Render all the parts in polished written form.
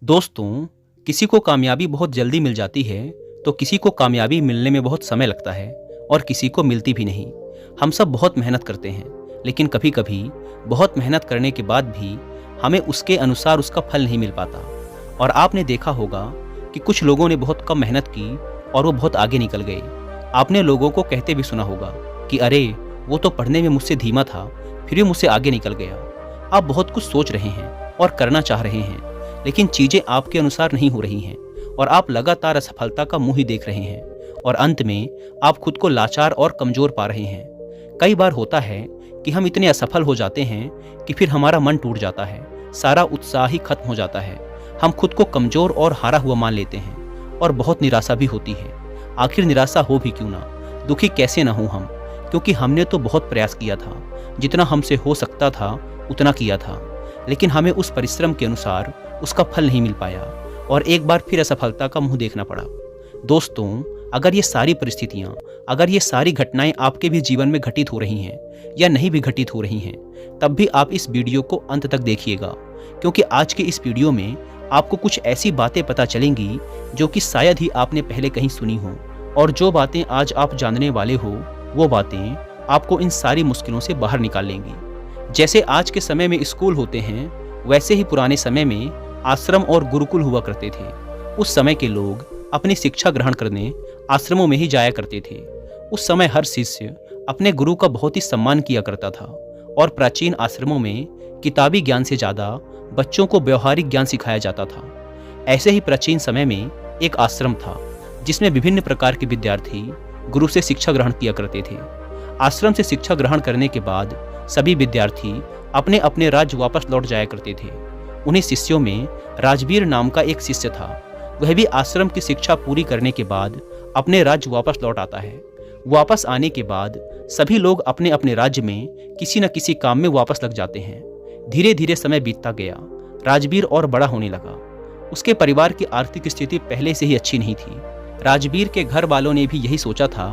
दोस्तों, किसी को कामयाबी बहुत जल्दी मिल जाती है तो किसी को कामयाबी मिलने में बहुत समय लगता है और किसी को मिलती भी नहीं। हम सब बहुत मेहनत करते हैं, लेकिन कभी कभी बहुत मेहनत करने के बाद भी हमें उसके अनुसार उसका फल नहीं मिल पाता। और आपने देखा होगा कि कुछ लोगों ने बहुत कम मेहनत की और वो बहुत आगे निकल गए। आपने लोगों को कहते भी सुना होगा कि अरे वो तो पढ़ने में मुझसे धीमा था, फिर भी मुझसे आगे निकल गया। आप बहुत कुछ सोच रहे हैं और करना चाह रहे हैं, लेकिन चीज़ें आपके अनुसार नहीं हो रही हैं और आप लगातार असफलता का मुंह ही देख रहे हैं और अंत में आप खुद को लाचार और कमज़ोर पा रहे हैं। कई बार होता है कि हम इतने असफल हो जाते हैं कि फिर हमारा मन टूट जाता है, सारा उत्साह ही खत्म हो जाता है। हम खुद को कमज़ोर और हारा हुआ मान लेते हैं और बहुत निराशा भी होती है। आखिर निराशा हो भी क्यों ना, दुखी कैसे ना हो हम, क्योंकि हमने तो बहुत प्रयास किया था, जितना हमसे हो सकता था उतना किया था, लेकिन हमें उस परिश्रम के अनुसार उसका फल नहीं मिल पाया और एक बार फिर असफलता का मुंह देखना पड़ा। दोस्तों, अगर ये सारी परिस्थितियाँ, अगर ये सारी घटनाएं आपके भी जीवन में घटित हो रही हैं या नहीं भी घटित हो रही हैं, तब भी आप इस वीडियो को अंत तक देखिएगा, क्योंकि आज के इस वीडियो में आपको कुछ ऐसी बातें पता चलेंगी जो कि शायद ही आपने पहले कहीं सुनी हो। और जो बातें आज आप जानने वाले हो, वो बातें आपको इन सारी मुश्किलों से बाहर निकाल लेंगी। जैसे आज के समय में स्कूल होते हैं, वैसे ही पुराने समय में आश्रम और गुरुकुल हुआ करते थे। उस समय के लोग अपनी शिक्षा ग्रहण करने आश्रमों में ही जाया करते थे। उस समय हर शिष्य अपने गुरु का बहुत ही सम्मान किया करता था और प्राचीन आश्रमों में किताबी ज्ञान से ज़्यादा बच्चों को व्यवहारिक ज्ञान सिखाया जाता था। ऐसे ही प्राचीन समय में एक आश्रम था जिसमें विभिन्न प्रकार के विद्यार्थी गुरु से शिक्षा ग्रहण किया करते थे। आश्रम से शिक्षा ग्रहण करने के बाद सभी विद्यार्थी अपने अपने राज्य वापस लौट जाया करते थे। उन्हीं शिष्यों में राजवीर नाम का एक शिष्य था। वह भी आश्रम की शिक्षा पूरी करने के बाद अपने राज्य वापस लौट आता है। वापस आने के बाद सभी लोग अपने अपने राज्य में किसी न किसी काम में वापस लग जाते हैं। धीरे धीरे समय बीतता गया। राजवीर और बड़ा होने लगा। उसके परिवार की आर्थिक स्थिति पहले से ही अच्छी नहीं थी। राजवीर के घर वालों ने भी यही सोचा था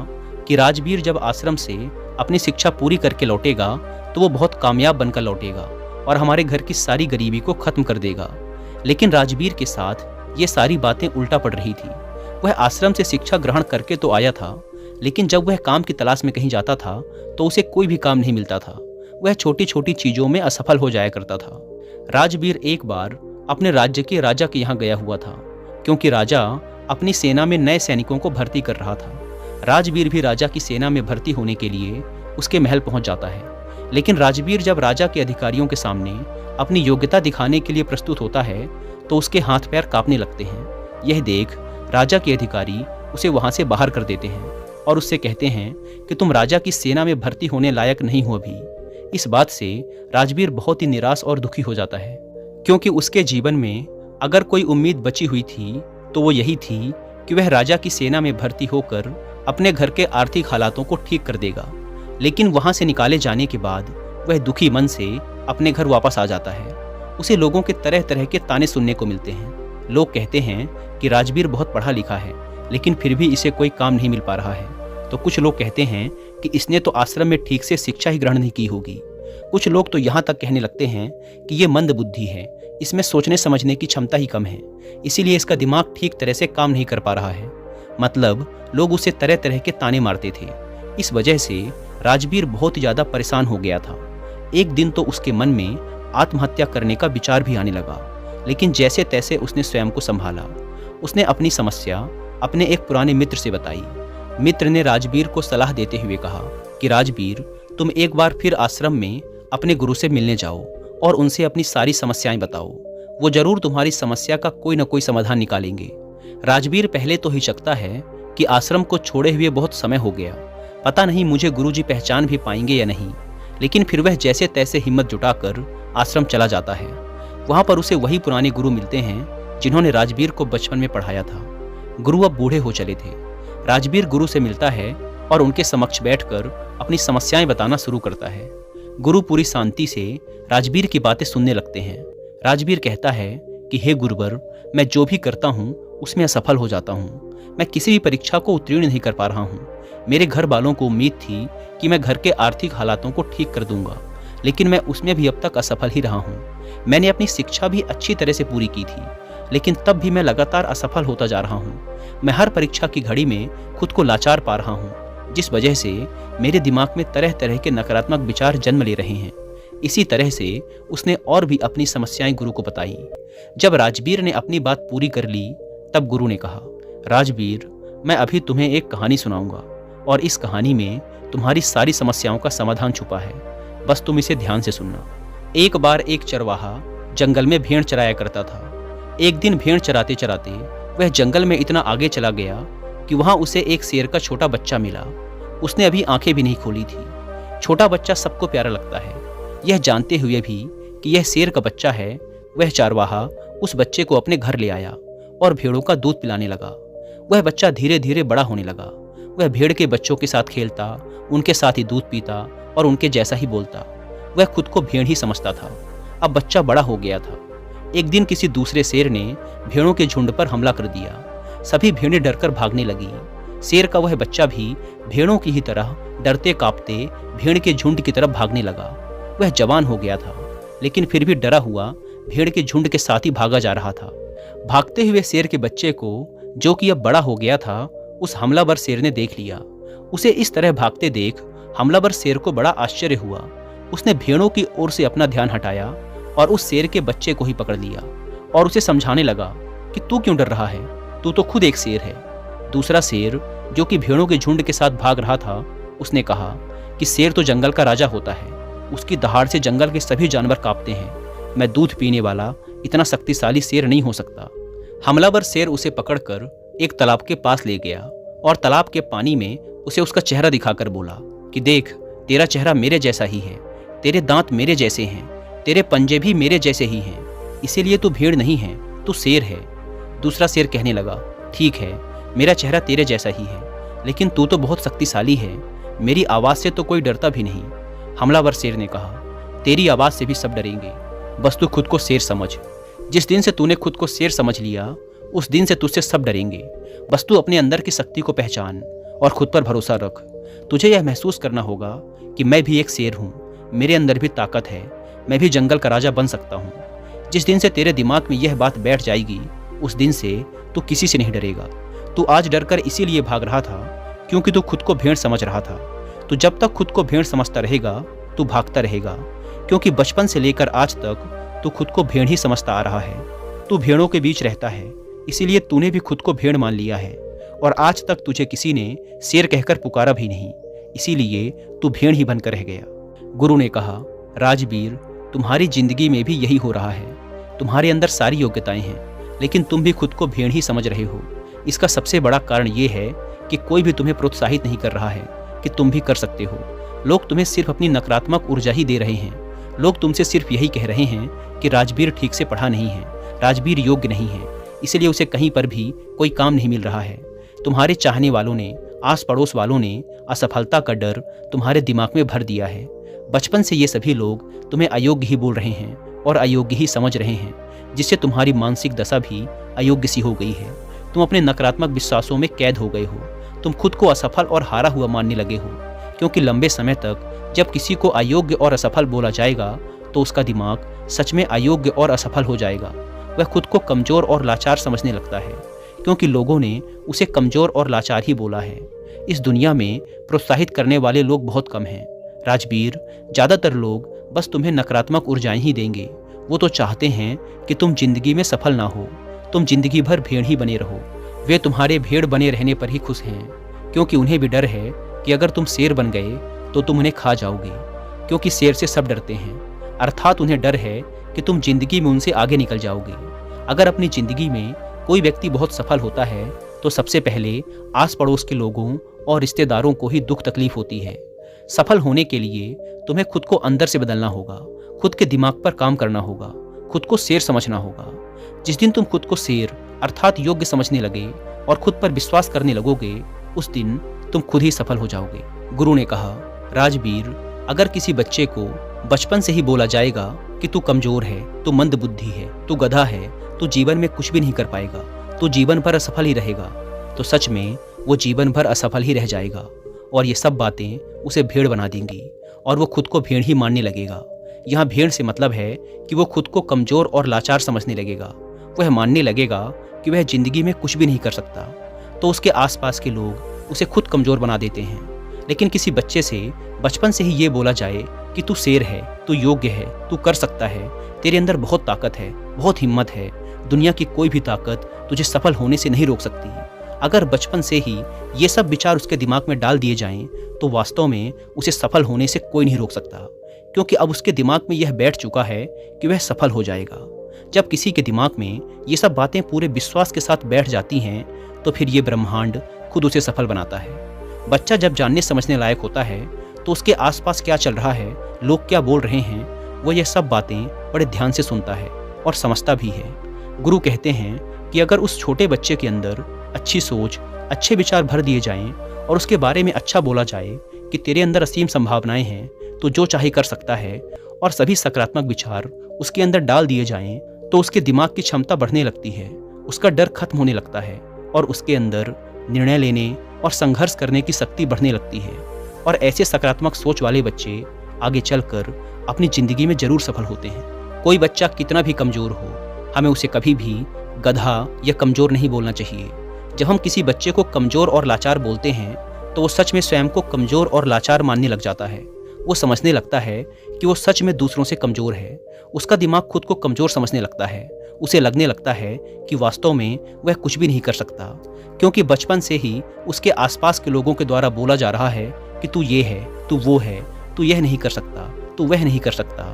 कि राजवीर जब आश्रम से अपनी शिक्षा पूरी करके लौटेगा तो वो बहुत कामयाब बनकर लौटेगा और हमारे घर की सारी गरीबी को खत्म कर देगा। लेकिन राजवीर के साथ ये सारी बातें उल्टा पड़ रही थी। वह आश्रम से शिक्षा ग्रहण करके तो आया था, लेकिन जब वह काम की तलाश में कहीं जाता था तो उसे कोई भी काम नहीं मिलता था। वह छोटी छोटी चीज़ों में असफल हो जाया करता था। राजवीर एक बार अपने राज्य के राजा के यहाँ गया हुआ था, क्योंकि राजा अपनी सेना में नए सैनिकों को भर्ती कर रहा था। राजवीर भी राजा की सेना में भर्ती होने के लिए उसके महल पहुंच जाता है। लेकिन राजवीर जब राजा के अधिकारियों के सामने अपनी योग्यता दिखाने के लिए प्रस्तुत होता है तो उसके हाथ पैर कांपने लगते हैं। यह देख राजा के अधिकारी उसे वहां से बाहर कर देते हैं और उससे कहते हैं कि तुम राजा की सेना में भर्ती होने लायक नहीं हो अभी। इस बात से राजवीर बहुत ही निराश और दुखी हो जाता है, क्योंकि उसके जीवन में अगर कोई उम्मीद बची हुई थी तो वो यही थी कि वह राजा की सेना में भर्ती होकर अपने घर के आर्थिक हालातों को ठीक कर देगा। लेकिन वहां से निकाले जाने के बाद वह दुखी मन से अपने घर वापस आ जाता है। उसे लोगों के तरह तरह के ताने सुनने को मिलते हैं। लोग कहते हैं कि राजवीर बहुत पढ़ा लिखा है, लेकिन फिर भी इसे कोई काम नहीं मिल पा रहा है। तो कुछ लोग कहते हैं कि इसने तो आश्रम में ठीक से शिक्षा ही ग्रहण नहीं की होगी। कुछ लोग तो यहाँ तक कहने लगते हैं कि ये मंद बुद्धि है, इसमें सोचने समझने की क्षमता ही कम है, इसीलिए इसका दिमाग ठीक तरह से काम नहीं कर पा रहा है। मतलब लोग उसे तरह तरह के ताने मारते थे। इस वजह से राजवीर बहुत ज़्यादा परेशान हो गया था। एक दिन तो उसके मन में आत्महत्या करने का विचार भी आने लगा, लेकिन जैसे तैसे उसने स्वयं को संभाला। उसने अपनी समस्या अपने एक पुराने मित्र से बताई। मित्र ने राजवीर को सलाह देते हुए कहा कि राजवीर, तुम एक बार फिर आश्रम में अपने गुरु से मिलने जाओ और उनसे अपनी सारी समस्याएं बताओ। वो जरूर तुम्हारी समस्या का कोई न कोई समाधान निकालेंगे। राजवीर पहले तो हिचकता है कि आश्रम को छोड़े हुए बहुत समय हो गया, पता नहीं मुझे गुरुजी पहचान भी पाएंगे या नहीं। लेकिन फिर वह जैसे तैसे हिम्मत जुटाकर आश्रम चला जाता है। वहाँ पर उसे वही पुराने गुरु मिलते हैं जिन्होंने राजवीर को बचपन में पढ़ाया था। गुरु अब बूढ़े हो चले थे। राजवीर गुरु से मिलता है और उनके समक्ष बैठकर अपनी समस्याएं बताना शुरू करता है। गुरु पूरी शांति से राजवीर की बातें सुनने लगते हैं। राजवीर कहता है कि हे गुरुवर, मैं जो भी करता हूँ उसमें असफल हो जाता हूँ। मैं किसी भी परीक्षा को उत्तीर्ण नहीं कर पा रहा हूँ। मेरे घर वालों को उम्मीद थी कि मैं घर के आर्थिक हालातों को ठीक कर दूंगा, लेकिन मैं उसमें भी अब तक असफल ही रहा हूँ। मैंने अपनी शिक्षा भी अच्छी तरह से पूरी की थी, लेकिन तब भी मैं लगातार असफल होता जा रहा हूँ। मैं हर परीक्षा की घड़ी में खुद को लाचार पा रहा हूँ, जिस वजह से मेरे दिमाग में तरह तरह के नकारात्मक विचार जन्म ले रहे हैं। इसी तरह से उसने और भी अपनी समस्याएं गुरु को बताई। जब राजवीर ने अपनी बात पूरी कर ली, तब गुरु ने कहा, राजवीर, मैं अभी तुम्हें एक कहानी सुनाऊंगा और इस कहानी में तुम्हारी सारी समस्याओं का समाधान छुपा है। बस तुम इसे ध्यान से सुनना। एक बार एक चरवाहा जंगल में भेड़ चराया करता था। एक दिन भेड़ चराते चराते वह जंगल में इतना आगे चला गया कि वहां उसे एक शेर का छोटा बच्चा मिला। उसने अभी आंखें भी नहीं खोली थी। छोटा बच्चा सबको प्यारा लगता है। यह जानते हुए भी कि यह शेर का बच्चा है, वह चरवाहा उस बच्चे को अपने घर ले आया और भेड़ों का दूध पिलाने लगा। वह बच्चा धीरे धीरे बड़ा होने लगा। वह भेड़ के बच्चों के साथ खेलता, उनके साथ ही दूध पीता और उनके जैसा ही बोलता। वह खुद को भेड़ ही समझता था। अब बच्चा बड़ा हो गया था। एक दिन किसी दूसरे शेर ने भेड़ों के झुंड पर हमला कर दिया। सभी भेड़ें डरकर भागने लगी। शेर का वह बच्चा भी भेड़ों की ही तरह डरते कांपते भेड़ के झुंड की तरफ भागने लगा। वह जवान हो गया था, लेकिन फिर भी डरा हुआ भेड़ के झुंड के साथ ही भागा जा रहा था। भागते हुए शेर के बच्चे को, जो कि अब बड़ा हो गया था, उस हमलावर शेर ने देख लिया। उसे इस तरह भागते देख हमलावर शेर को बड़ा आश्चर्य हुआ। उसने भेड़ों की ओर से अपना ध्यान हटाया और उस शेर के बच्चे को ही पकड़ लिया और उसे समझाने लगा कि तू क्यों डर रहा है, तू तो खुद एक शेर है। दूसरा शेर, जो कि भेड़ों के झुंड के साथ भाग रहा था, उसने कहा कि शेर तो जंगल का राजा होता है। उसकी दहाड़ से जंगल के सभी जानवर कांपते हैं। मैं दूध पीने वाला इतना शक्तिशाली शेर नहीं हो सकता। हमलावर शेर उसे पकड़कर एक तालाब के पास ले गया और तालाब के पानी में उसे उसका चेहरा दिखाकर बोला कि देख, तेरा चेहरा मेरे जैसा ही है, तेरे दांत मेरे जैसे हैं, तेरे पंजे भी मेरे जैसे ही हैं, इसीलिए तू भेड़ नहीं है, तू शेर है। दूसरा शेर कहने लगा, ठीक है, मेरा चेहरा तेरे जैसा ही है, लेकिन तू तो बहुत शक्तिशाली है, मेरी आवाज़ से तो कोई डरता भी नहीं। हमलावर शेर ने कहा, तेरी आवाज़ से भी सब डरेंगे, बस तू खुद को शेर समझ। जिस दिन से तूने खुद को शेर समझ लिया, उस दिन से तुझसे सब डरेंगे। बस तू अपने अंदर की शक्ति को पहचान और खुद पर भरोसा रख। तुझे यह महसूस करना होगा कि मैं भी एक शेर हूँ, मेरे अंदर भी ताकत है, मैं भी जंगल का राजा बन सकता हूँ। जिस दिन से तेरे दिमाग में यह बात बैठ जाएगी, उस दिन से तू किसी से नहीं डरेगा। तू आज डरकर इसीलिए भाग रहा था क्योंकि तू खुद को भेड़ समझ रहा था। तू जब तक खुद को भेड़ समझता रहेगा, तू भागता रहेगा, क्योंकि बचपन से लेकर आज तक तू खुद को भेड़ ही समझता आ रहा है। तू भेड़ों के बीच रहता है, इसीलिए तूने भी खुद को भेड़ मान लिया है और आज तक तुझे किसी ने शेर कहकर पुकारा भी नहीं, इसीलिए तू भेड़ ही बनकर रह गया। गुरु ने कहा, राजवीर, तुम्हारी जिंदगी में भी यही हो रहा है। तुम्हारे अंदर सारी योग्यताएं हैं, लेकिन तुम भी खुद को भेड़ ही समझ रहे हो। इसका सबसे बड़ा कारण ये है कि कोई भी तुम्हें प्रोत्साहित नहीं कर रहा है कि तुम भी कर सकते हो। लोग तुम्हें सिर्फ अपनी नकारात्मक ऊर्जा ही दे रहे हैं। लोग तुमसे सिर्फ यही कह रहे हैं कि राजवीर ठीक से पढ़ा नहीं है, राजवीर योग्य नहीं है, इसलिए उसे कहीं पर भी कोई काम नहीं मिल रहा है। तुम्हारे चाहने वालों ने, आस पड़ोस वालों ने असफलता का डर तुम्हारे दिमाग में भर दिया है। बचपन से ये सभी लोग तुम्हें अयोग्य ही बोल रहे हैं और अयोग्य ही समझ रहे हैं, जिससे तुम्हारी मानसिक दशा भी अयोग्य सी हो गई है। तुम अपने नकारात्मक विश्वासों में कैद हो गए हो। तुम खुद को असफल और हारा हुआ मानने लगे हो, क्योंकि लंबे समय तक जब किसी को अयोग्य और असफल बोला जाएगा तो उसका दिमाग सच में अयोग्य और असफल हो जाएगा। वह खुद को कमज़ोर और लाचार समझने लगता है, क्योंकि लोगों ने उसे कमज़ोर और लाचार ही बोला है। इस दुनिया में प्रोत्साहित करने वाले लोग बहुत कम हैं। राजवीर, ज़्यादातर लोग बस तुम्हें नकारात्मक ऊर्जाएं ही देंगे। वो तो चाहते हैं कि तुम जिंदगी में सफल ना हो, तुम जिंदगी भर भेड़ ही बने रहो। वे तुम्हारे भेड़ बने रहने पर ही खुश हैं, क्योंकि उन्हें भी डर है कि अगर तुम शेर बन गए तो तुम उन्हें खा जाओगे, क्योंकि शेर से सब डरते हैं। अर्थात उन्हें डर है कि तुम जिंदगी में उनसे आगे निकल जाओगे। अगर अपनी जिंदगी में कोई व्यक्ति बहुत सफल होता है तो सबसे पहले आस पड़ोस के लोगों और रिश्तेदारों को ही दुख तकलीफ होती है। सफल होने के लिए तुम्हें खुद को अंदर से बदलना होगा, खुद के दिमाग पर काम करना होगा, खुद को शेर समझना होगा। जिस दिन तुम खुद को शेर अर्थात योग्य समझने लगे और खुद पर विश्वास करने लगोगे, उस दिन तुम खुद ही सफल हो जाओगे। गुरु ने कहा, राजवीर, अगर किसी बच्चे को बचपन से ही बोला जाएगा कि तू कमजोर है, तू मंद बुद्धि है, तू गधा है, तू जीवन में कुछ भी नहीं कर पाएगा, तू जीवन भर असफल ही रहेगा, तो सच में वो जीवन भर असफल ही रह जाएगा और ये सब बातें उसे भेड़ बना देंगी और वो खुद को भेड़ ही मानने लगेगा। यहाँ भेड़ से मतलब है कि वो खुद को कमज़ोर और लाचार समझने लगेगा। वह मानने लगेगा कि वह जिंदगी में कुछ भी नहीं कर सकता, तो उसके आसपास के लोग उसे खुद कमज़ोर बना देते हैं। लेकिन किसी बच्चे से बचपन से ही ये बोला जाए कि तू शेर है, तू योग्य है, तू कर सकता है, तेरे अंदर बहुत ताकत है, बहुत हिम्मत है, दुनिया की कोई भी ताकत तुझे सफल होने से नहीं रोक सकती। अगर बचपन से ही ये सब विचार उसके दिमाग में डाल दिए जाएं, तो वास्तव में उसे सफल होने से कोई नहीं रोक सकता, क्योंकि अब उसके दिमाग में यह बैठ चुका है कि वह सफल हो जाएगा। जब किसी के दिमाग में ये सब बातें पूरे विश्वास के साथ बैठ जाती हैं, तो फिर ये ब्रह्मांड खुद उसे सफल बनाता है। बच्चा जब जानने समझने लायक होता है, तो उसके आसपास क्या चल रहा है, लोग क्या बोल रहे हैं, वो ये सब बातें बड़े ध्यान से सुनता है और समझता भी है। गुरु कहते हैं कि अगर उस छोटे बच्चे के अंदर अच्छी सोच, अच्छे विचार भर दिए जाएं और उसके बारे में अच्छा बोला जाए कि तेरे अंदर असीम संभावनाएं हैं, तो जो चाहे कर सकता है, और सभी सकारात्मक विचार उसके अंदर डाल दिए जाएं, तो उसके दिमाग की क्षमता बढ़ने लगती है, उसका डर खत्म होने लगता है और उसके अंदर निर्णय लेने और संघर्ष करने की शक्ति बढ़ने लगती है। और ऐसे सकारात्मक सोच वाले बच्चे आगे चलकर अपनी ज़िंदगी में ज़रूर सफल होते हैं। कोई बच्चा कितना भी कमज़ोर हो, हमें उसे कभी भी गधा या कमज़ोर नहीं बोलना चाहिए। जब हम किसी बच्चे को कमज़ोर और लाचार बोलते हैं, तो वो सच में स्वयं को कमज़ोर और लाचार मानने लग जाता है। वो समझने लगता है कि वो सच में दूसरों से कमज़ोर है। उसका दिमाग खुद को कमज़ोर समझने लगता है। उसे लगने लगता है कि वास्तव में वह कुछ भी नहीं कर सकता, क्योंकि बचपन से ही उसके आसपास के लोगों के द्वारा बोला जा रहा है कि तू ये है, तू वो है, तू यह नहीं कर सकता, तू वह नहीं कर सकता।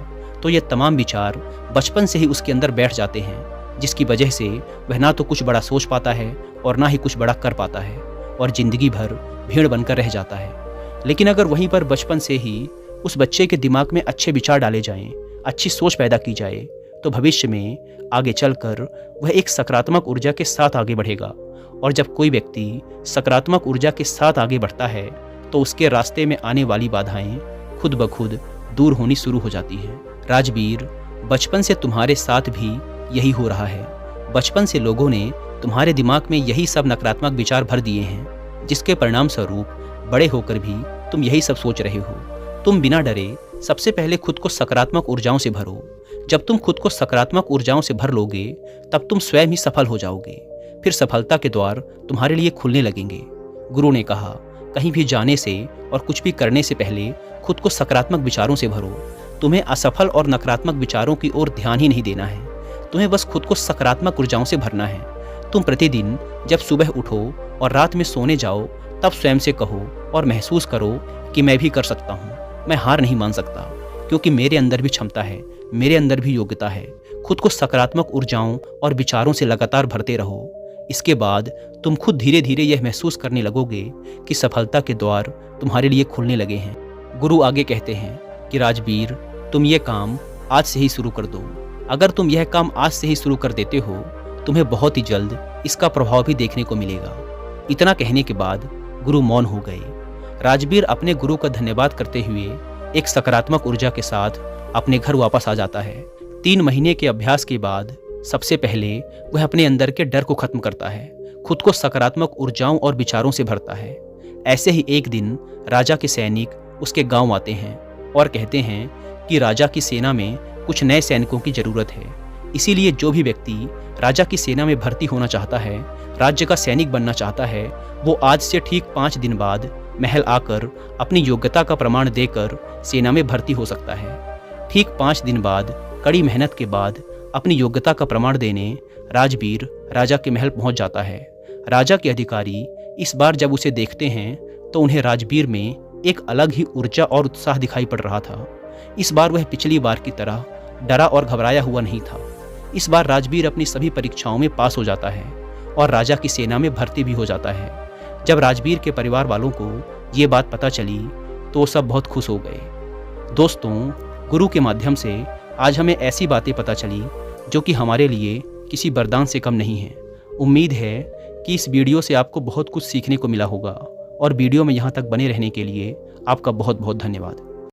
तो ये तमाम विचार बचपन से ही उसके अंदर बैठ जाते हैं, जिसकी वजह से वह ना तो कुछ बड़ा सोच पाता है और ना ही कुछ बड़ा कर पाता है, और ज़िंदगी भर भेड़ बनकर रह जाता है। लेकिन अगर वहीं पर बचपन से ही उस बच्चे के दिमाग में अच्छे विचार डाले जाएं, अच्छी सोच पैदा की जाए, तो भविष्य में आगे चलकर वह एक सकारात्मक ऊर्जा के साथ आगे बढ़ेगा। और जब कोई व्यक्ति सकारात्मक ऊर्जा के साथ आगे बढ़ता है, तो उसके रास्ते में आने वाली बाधाएं खुद ब खुद दूर होनी शुरू हो जाती हैं। राजवीर, बचपन से तुम्हारे साथ भी यही हो रहा है। बचपन से लोगों ने तुम्हारे दिमाग में यही सब नकारात्मक विचार भर दिए हैं, जिसके परिणाम स्वरूप बड़े होकर भी तुम यही सब सोच रहे हो। तुम बिना डरे सबसे पहले खुद को सकारात्मक ऊर्जाओं से भरो। जब तुम खुद को सकारात्मक ऊर्जाओं से भर लोगे, तब तुम स्वयं ही सफल हो जाओगे। फिर सफलता के द्वार तुम्हारे लिए खुलने लगेंगे। गुरु ने कहा, कहीं भी जाने से और कुछ भी करने से पहले खुद को सकारात्मक विचारों से भरो। तुम्हें असफल और नकारात्मक विचारों की ओर ध्यान ही नहीं देना है। तुम्हें बस खुद को सकारात्मक ऊर्जाओं से भरना है। तुम प्रतिदिन जब सुबह उठो और रात में सोने जाओ, तब स्वयं से कहो और महसूस करो कि मैं भी कर सकता हूँ, मैं हार नहीं मान सकता, क्योंकि मेरे अंदर भी क्षमता है, मेरे अंदर भी योग्यता है। खुद को सकारात्मक ऊर्जाओं और विचारों से लगातार भरते रहो। इसके बाद तुम खुद धीरे धीरे यह महसूस करने लगोगे कि सफलता के द्वार तुम्हारे लिए खुलने लगे हैं। गुरु आगे कहते हैं कि राजवीर, तुम ये काम आज से ही शुरू कर दो। अगर तुम यह काम आज से ही शुरू कर देते हो, तुम्हें बहुत ही जल्द इसका प्रभाव भी देखने को मिलेगा। इतना कहने के बाद गुरु मौन हो गए। राजवीर अपने गुरु का धन्यवाद करते हुए एक सकारात्मक ऊर्जा के साथ अपने घर वापस आ जाता है। 3 महीने के अभ्यास के बाद सबसे पहले वह अपने अंदर के डर को खत्म करता है, खुद को सकारात्मक ऊर्जाओं और विचारों से भरता है। ऐसे ही एक दिन राजा के सैनिक उसके गांव आते हैं और कहते हैं कि राजा की सेना में कुछ नए सैनिकों की जरूरत है। इसीलिए जो भी व्यक्ति राजा की सेना में भर्ती होना चाहता है, राज्य का सैनिक बनना चाहता है, वो आज से ठीक 5 दिन बाद महल आकर अपनी योग्यता का प्रमाण देकर सेना में भर्ती हो सकता है। ठीक 5 दिन बाद कड़ी मेहनत के बाद अपनी योग्यता का प्रमाण देने राजवीर राजा के महल पहुंच जाता है। राजा के अधिकारी इस बार जब उसे देखते हैं, तो उन्हें राजवीर में एक अलग ही ऊर्जा और उत्साह दिखाई पड़ रहा था। इस बार वह पिछली बार की तरह डरा और घबराया हुआ नहीं था। इस बार राजवीर अपनी सभी परीक्षाओं में पास हो जाता है और राजा की सेना में भर्ती भी हो जाता है। जब राजवीर के परिवार वालों को ये बात पता चली, तो सब बहुत खुश हो गए। दोस्तों, गुरु के माध्यम से आज हमें ऐसी बातें पता चली जो कि हमारे लिए किसी वरदान से कम नहीं है। उम्मीद है कि इस वीडियो से आपको बहुत कुछ सीखने को मिला होगा, और वीडियो में यहाँ तक बने रहने के लिए आपका बहुत बहुत धन्यवाद।